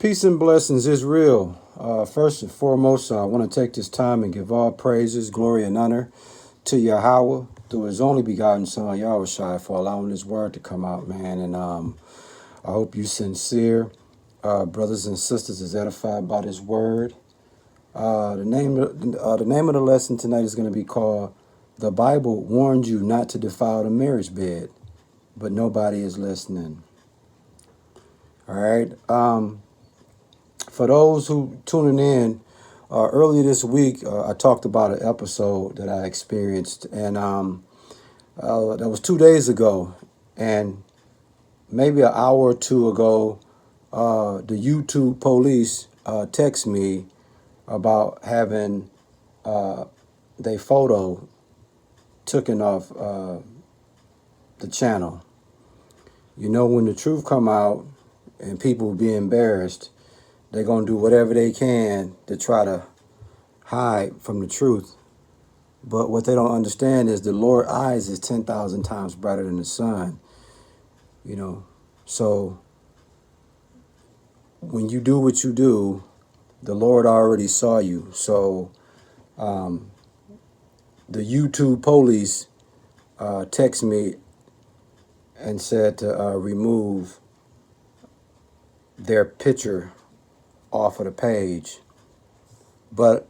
Peace and blessings is real. First and foremost, I want to take this time and give all praises, glory, and honor to Yahweh through His only begotten Son, Yahushua, for allowing His word to come out, man. And I hope you sincere brothers and sisters is edified by this word. The name of the lesson tonight is going to be called "The Bible Warned You Not to Defile the Marriage Bed, but Nobody is Listening." All right. For those who tuning in, earlier this week, I talked about an episode that I experienced, and that was 2 days ago, and maybe an hour or two ago, the YouTube police text me about having their photo taken off the channel. You know, when the truth come out and people be embarrassed, they're going to do whatever they can to try to hide from the truth. But what they don't understand is the Lord's eyes is 10,000 times brighter than the sun. You know, so when you do what you do, the Lord already saw you. So the YouTube police text me and said to remove their picture off of the page. But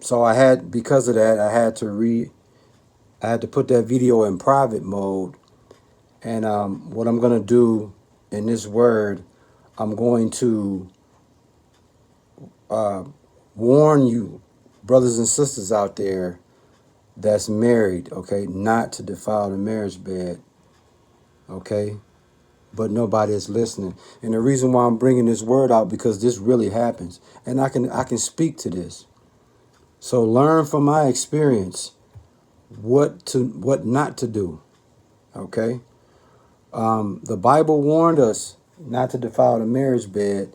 so because of that, I had to put that video in private mode. And what I'm going to do in this word, I'm going to warn you, brothers and sisters out there that's married, okay, not to defile the marriage bed, okay? But nobody is listening. And the reason why I'm bringing this word out, because this really happens. And I can speak to this. So learn from my experience what not to do, okay? The Bible warned us not to defile the marriage bed,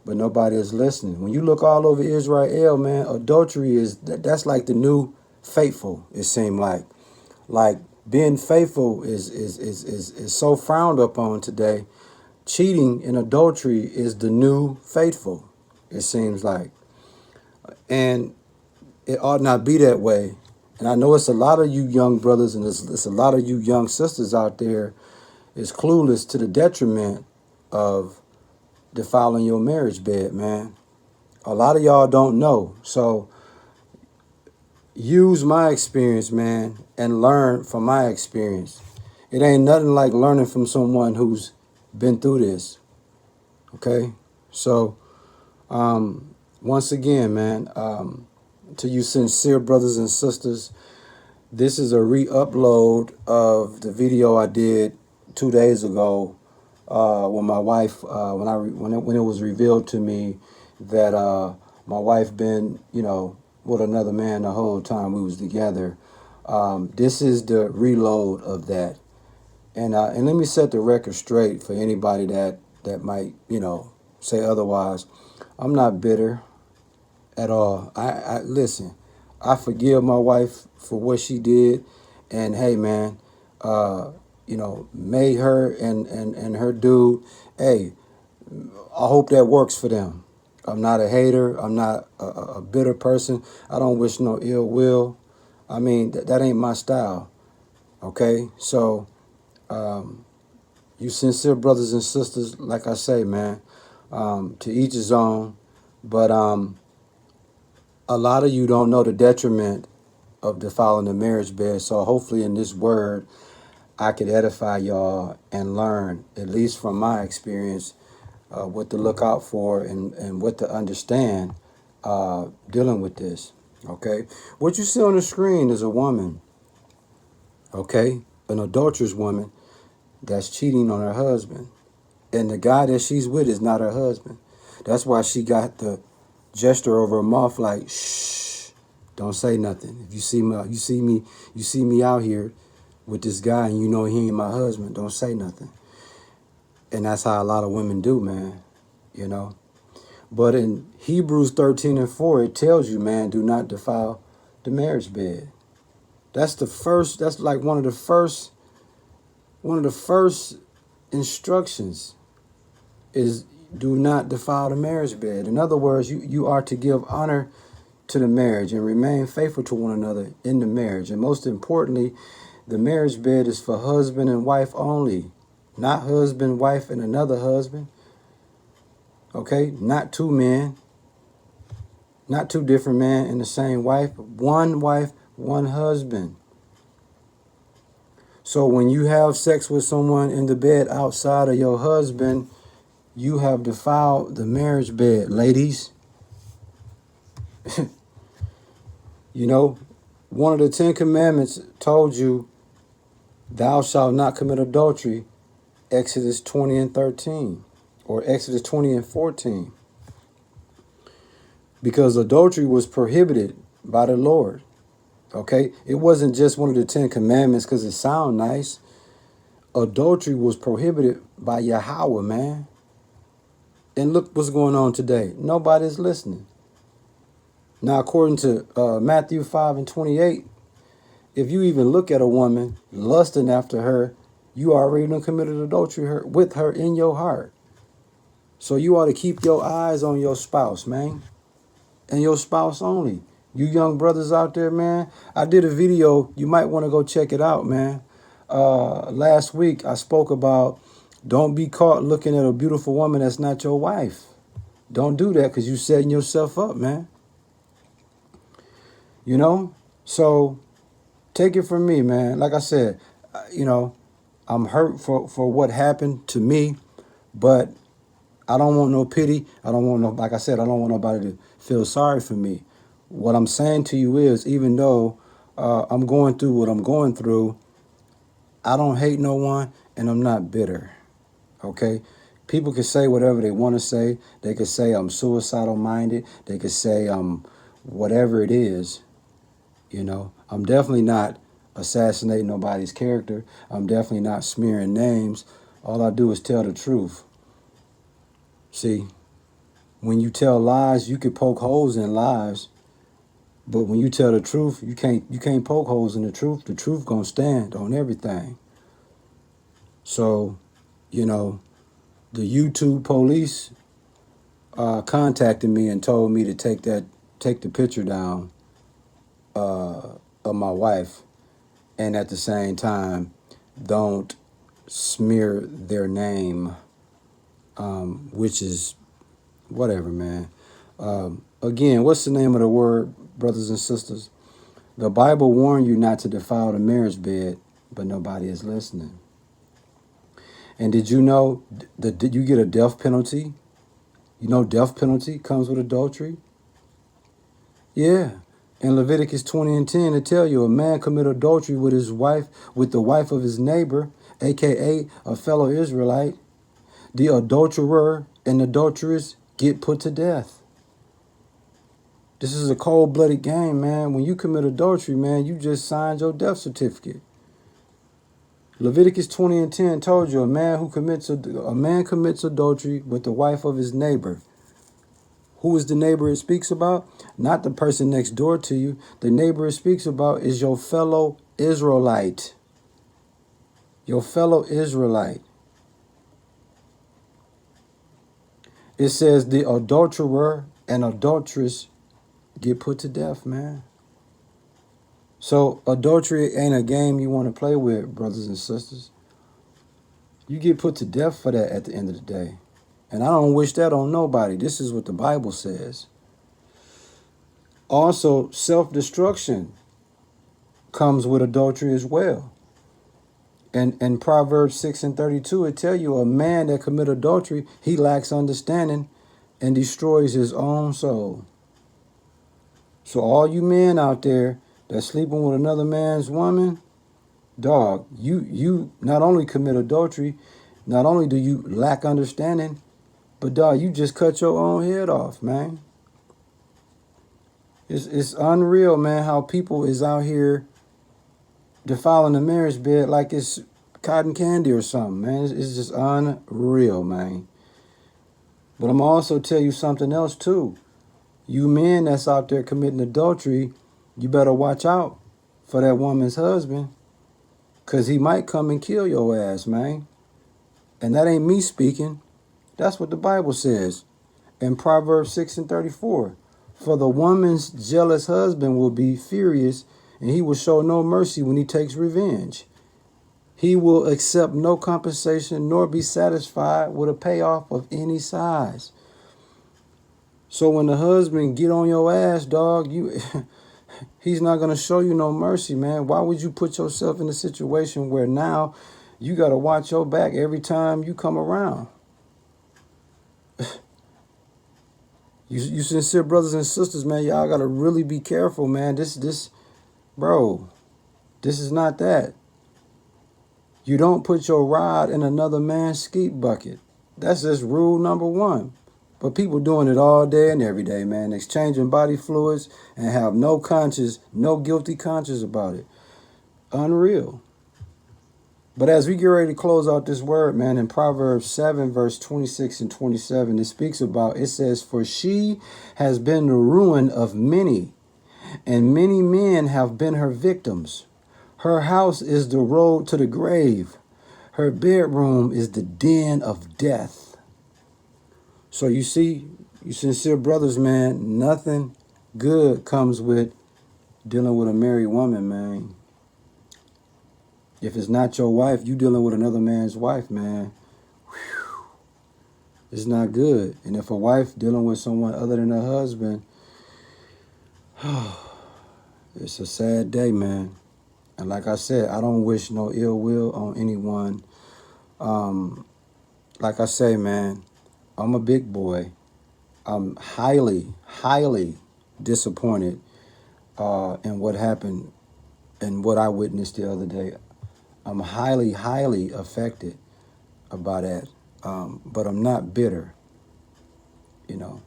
but nobody is listening. When you look all over Israel, man, adultery that's like the new faithful, it seemed like. Like being faithful is so frowned upon today. Cheating and adultery is the new faithful, it seems like. And it ought not be that way. And I know it's a lot of you young brothers and it's a lot of you young sisters out there is clueless to the detriment of defiling your marriage bed, man. A lot of y'all don't know. So use my experience, man, and learn from my experience. It ain't nothing like learning from someone who's been through this. Okay? So, once again, man, to you sincere brothers and sisters, this is a re-upload of the video I did 2 days ago when my wife, when it was revealed to me that my wife been, with another man the whole time we was together. This is the reload of that. And let me set the record straight for anybody that might, say otherwise. I'm not bitter at all. I listen, I forgive my wife for what she did. And hey, man, made her and her dude, hey, I hope that works for them. I'm not a hater. I'm not a bitter person. I don't wish no ill will. I mean, that ain't my style. Okay? So, you sincere brothers and sisters, like I say, man, to each his own. But a lot of you don't know the detriment of defiling the marriage bed. So hopefully in this word, I could edify y'all and learn, at least from my experience, what to look out for and what to understand dealing with this. Okay? What you see on the screen is a woman, okay? An adulterous woman that's cheating on her husband. And the guy that she's with is not her husband. That's why she got the gesture over her mouth like, shh, don't say nothing. If you see me out here with this guy and you know he ain't my husband, don't say nothing. And that's how a lot of women do, man, But in Hebrews 13:4, it tells you, man, do not defile the marriage bed. That's like one of the first instructions is Do not defile the marriage bed. In other words, you are to give honor to the marriage and remain faithful to one another in the marriage. And most importantly, the marriage bed is for husband and wife only, not husband, wife, and another husband. Okay? Not two men, not two different men and the same wife. Wife, one husband. So when you have sex with someone in the bed outside of your husband, you have defiled the marriage bed, ladies. You know, one of the 10 Commandments told you, thou shalt not commit adultery, Exodus 20 and 13, or Exodus 20 and 14. Because adultery was prohibited by the Lord. Okay? It wasn't just one of the 10 Commandments because it sounds nice. Adultery was prohibited by Yahweh, man. And look what's going on today. Nobody's listening. Now, according to Matthew 5 and 28, if you even look at a woman lusting after her, you already done committed adultery with her in your heart. So you ought to keep your eyes on your spouse, man. And your spouse only. You young brothers out there, man. I did a video. You might want to go check it out, man. Last week, I spoke about don't be caught looking at a beautiful woman that's not your wife. Don't do that because you're setting yourself up, man. You know? So take it from me, man. Like I said, you know, I'm hurt for what happened to me, but I don't want no pity. I don't want no, like I said, I don't want nobody to feel sorry for me. What I'm saying to you is, even though I'm going through what I'm going through, I don't hate no one and I'm not bitter. Okay? People can say whatever they want to say. They could say I'm suicidal minded. They could say I'm whatever it is. You know, I'm definitely not assassinating nobody's character. I'm definitely not smearing names. All I do is tell the truth. See, when you tell lies, you can poke holes in lies. But when you tell the truth, you can't poke holes in the truth. The truth gonna stand on everything. So, you know, the YouTube police contacted me and told me to take the picture down of my wife, and at the same time, don't smear their name, which is whatever, man. Again, what's the name of the word, brothers and sisters? The Bible warned you not to defile the marriage bed, but nobody is listening. And did you know that you get a death penalty? You know death penalty comes with adultery? Yeah. In Leviticus 20 and 10, it tell you a man commit adultery with his wife, with the wife of his neighbor, aka a fellow Israelite. The adulterer and adulteress get put to death. This is a cold-blooded game, man. When you commit adultery, man, you just signed your death certificate. Leviticus 20 and 10 told you a man commits adultery with the wife of his neighbor. Who is the neighbor it speaks about? Not the person next door to you. The neighbor it speaks about is your fellow Israelite. Your fellow Israelite. It says the adulterer and adulteress get put to death, man. So adultery ain't a game you want to play with, brothers and sisters. You get put to death for that at the end of the day. And I don't wish that on nobody. This is what the Bible says. Also, self-destruction comes with adultery as well. And in Proverbs 6 and 32, it tell you a man that commit adultery, he lacks understanding and destroys his own soul. So all you men out there that's sleeping with another man's woman, dog, you not only commit adultery, not only do you lack understanding, but dog, you just cut your own head off, man. It's unreal, man, how people is out here defiling the marriage bed like it's cotton candy or something, man. It's just unreal, man. But I'm also tell you something else too. You men that's out there committing adultery, you better watch out for that woman's husband, because he might come and kill your ass, man. And that ain't me speaking. That's what the Bible says in Proverbs 6:34. For the woman's jealous husband will be furious, and he will show no mercy when he takes revenge. He will accept no compensation nor be satisfied with a payoff of any size. So when the husband get on your ass, dog, he's not gonna show you no mercy, man. Why would you put yourself in a situation where now you gotta watch your back every time you come around? You sincere brothers and sisters, man, y'all gotta really be careful, man. Bro, this is not that. You don't put your rod in another man's skeet bucket. That's just rule number one. But people doing it all day and every day, man, exchanging body fluids and have no conscience, no guilty conscience about it. Unreal. But as we get ready to close out this word, man, in Proverbs 7, verse 26 and 27, it speaks about, it says, for she has been the ruin of many, and many men have been her victims. Her house is the road to the grave. Her bedroom is the den of death. So you see, you sincere brothers, man, nothing good comes with dealing with a married woman, man. If it's not your wife, you dealing with another man's wife, man. Whew. It's not good. And if a wife dealing with someone other than her husband, it's a sad day, man. And like I said, I don't wish no ill will on anyone. Like I say, man, I'm a big boy. I'm highly, highly disappointed in what happened and what I witnessed the other day. I'm highly, highly affected about that. But I'm not bitter. You know,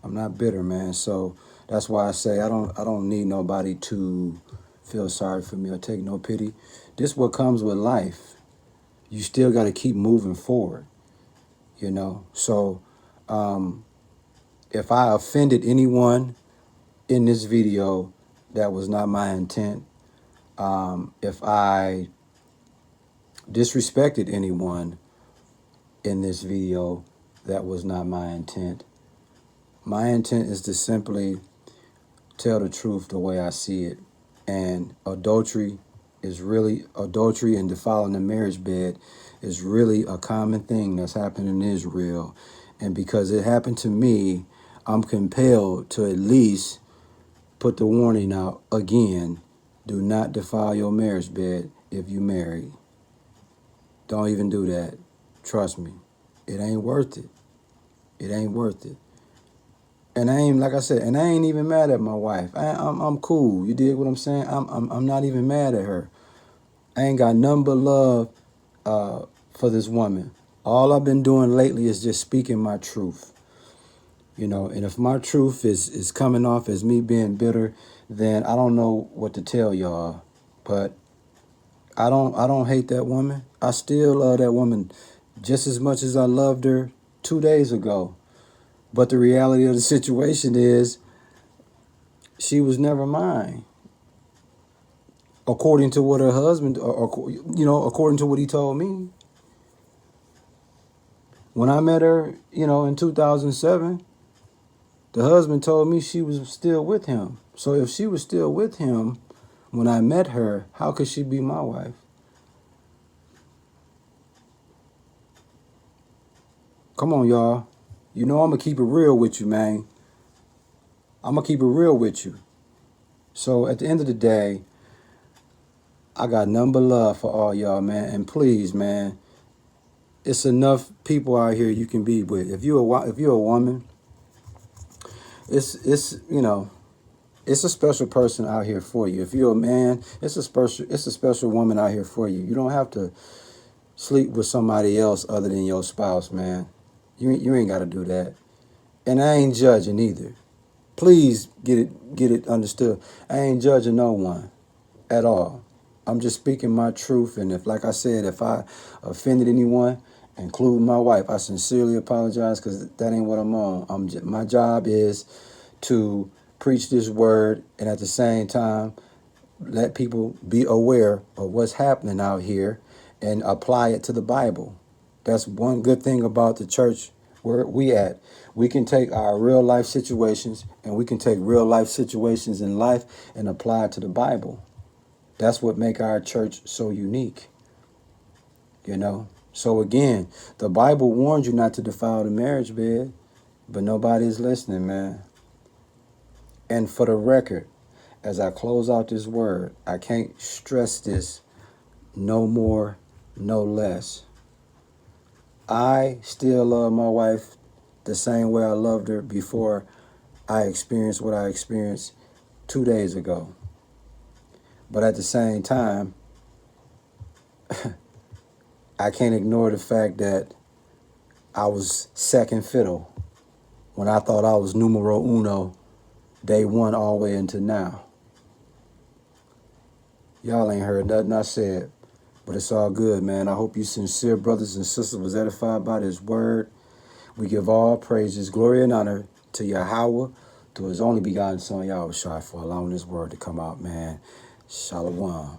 I'm not bitter, man. So that's why I say I don't need nobody to feel sorry for me or take no pity. This is what comes with life. You still got to keep moving forward, you know. So if I offended anyone in this video, that was not my intent. If I disrespected anyone in this video, that was not my intent. My intent is to simply tell the truth the way I see it. And adultery and defiling the marriage bed is really a common thing that's happening in Israel. And because it happened to me, I'm compelled to at least put the warning out again. Do not defile your marriage bed if you married. Don't even do that. Trust me. It ain't worth it. It ain't worth it. And I ain't, like I said, and I ain't even mad at my wife. I'm cool. You dig what I'm saying? I'm not even mad at her. I ain't got none but love for this woman. All I've been doing lately is just speaking my truth. You know, and if my truth is coming off as me being bitter, then I don't know what to tell y'all. But I don't hate that woman. I still love that woman just as much as I loved her 2 days ago. But the reality of the situation is she was never mine. According to what her husband, or according to what he told me. When I met her, in 2007, the husband told me she was still with him. So if she was still with him when I met her, how could she be my wife? Come on, y'all. I'm going to keep it real with you, man. I'm going to keep it real with you. So at the end of the day, I got nothing but love for all y'all, man. And please, man, it's enough people out here you can be with. If you're a woman, it's a special person out here for you. If you're a man, it's a special woman out here for you. You don't have to sleep with somebody else other than your spouse, man. You ain't got to do that. And I ain't judging either. Please get it understood. I ain't judging no one at all. I'm just speaking my truth. And if I offended anyone, including my wife, I sincerely apologize, because that ain't what I'm on. My job is to preach this word and at the same time let people be aware of what's happening out here and apply it to the Bible. That's one good thing about the church Where we at? We can take our real life situations and we can take real life situations in life and apply it to the Bible. That's what make our church so unique, you know? So again, the Bible warns you not to defile the marriage bed, but nobody's listening, man. And for the record, as I close out this word, I can't stress this no more, no less. I still love my wife the same way I loved her before I experienced what I experienced 2 days ago. But at the same time, I can't ignore the fact that I was second fiddle when I thought I was numero uno day one all the way into now. Y'all ain't heard nothing I said, but it's all good, man. I hope you sincere brothers and sisters was edified by this word. We give all praises, glory, and honor to Yahweh, to his only begotten son, Yahushua, for allowing this word to come out, man. Shalom.